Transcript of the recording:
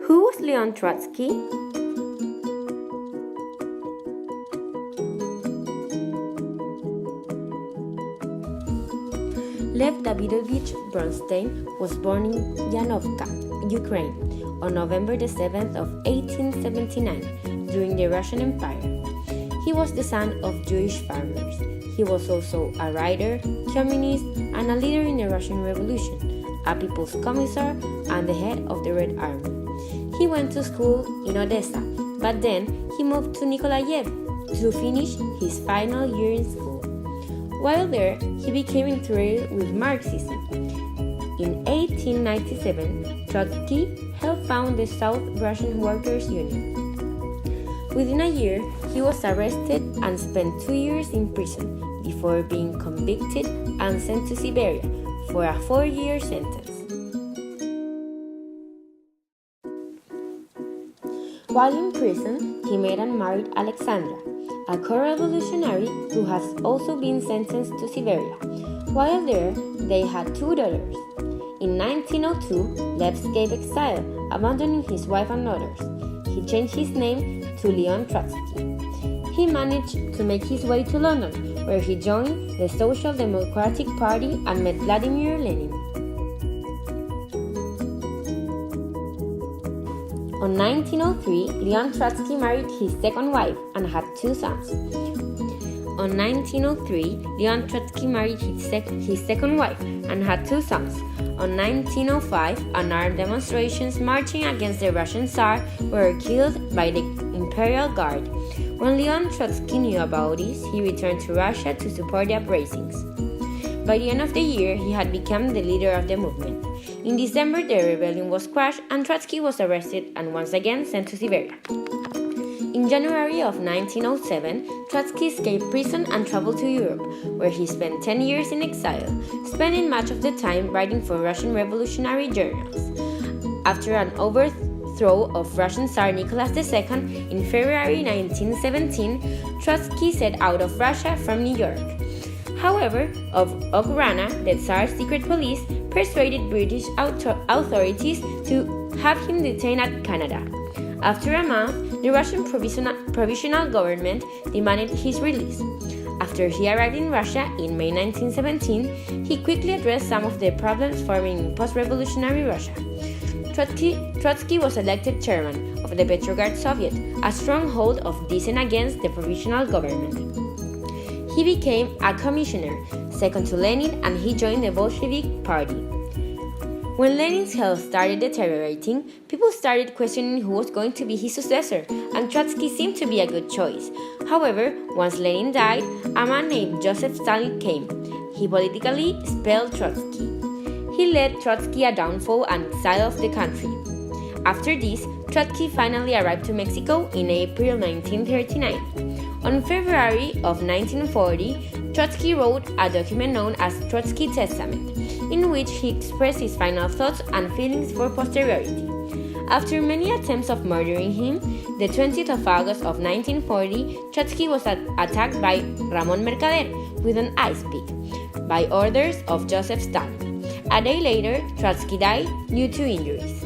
Who was Leon Trotsky? Lev Davidovich Bronstein was born in Yanovka, Ukraine, on November the 7th of 1879 during the Russian Empire. He was the son of Jewish farmers. He was also a writer, communist, and a leader in the Russian Revolution, a people's commissar, and the head of the Red Army. He went to school in Odessa, but then he moved to Nikolaev to finish his final year in school. While there, he became interested with Marxism. In 1897, Trotsky helped found the South Russian Workers' Union. Within a year, he was arrested and spent 2 years in prison before being convicted and sent to Siberia for a 4-year sentence. While in prison, he met and married Alexandra, a co-revolutionary who has also been sentenced to Siberia. While there, they had 2 daughters. In 1902, Lev escaped exile, abandoning his wife and daughters. He changed his name to Leon Trotsky. He managed to make his way to London, where he joined the Social Democratic Party and met Vladimir Lenin. In 1903, Leon Trotsky married his second wife and had 2 sons. In 1903, Leon Trotsky married his second wife and had 2 sons. In 1905, unarmed demonstrations marching against the Russian Tsar were killed by the Imperial Guard. When Leon Trotsky knew about this, he returned to Russia to support the uprisings. By the end of the year, he had become the leader of the movement. In December, the rebellion was crushed and Trotsky was arrested and once again sent to Siberia. In January of 1907, Trotsky escaped prison and traveled to Europe, where he spent 10 years in exile, spending much of the time writing for Russian revolutionary journals. After an overthrow of Russian Tsar Nicholas II in February 1917, Trotsky set out of Russia from New York. However, Okhrana, the Tsar's secret police, persuaded British authorities to have him detained at Canada. After a month, the Russian provisional government demanded his release. After he arrived in Russia in May 1917, he quickly addressed some of the problems forming in post-revolutionary Russia. Trotsky was elected chairman of the Petrograd Soviet, a stronghold of dissent against the provisional government. He became a commissioner, second to Lenin, and he joined the Bolshevik Party. When Lenin's health started deteriorating, people started questioning who was going to be his successor, and Trotsky seemed to be a good choice. However, once Lenin died, a man named Joseph Stalin came. He politically expelled Trotsky. He led Trotsky a downfall and exile of the country. After this, Trotsky finally arrived to Mexico in April 1939. On February of 1940, Trotsky wrote a document known as Trotsky Testament, in which he expressed his final thoughts and feelings for posterity. After many attempts of murdering him, the 20th of August of 1940, Trotsky was attacked by Ramón Mercader with an ice pick, by orders of Joseph Stalin. A day later, Trotsky died due to injuries.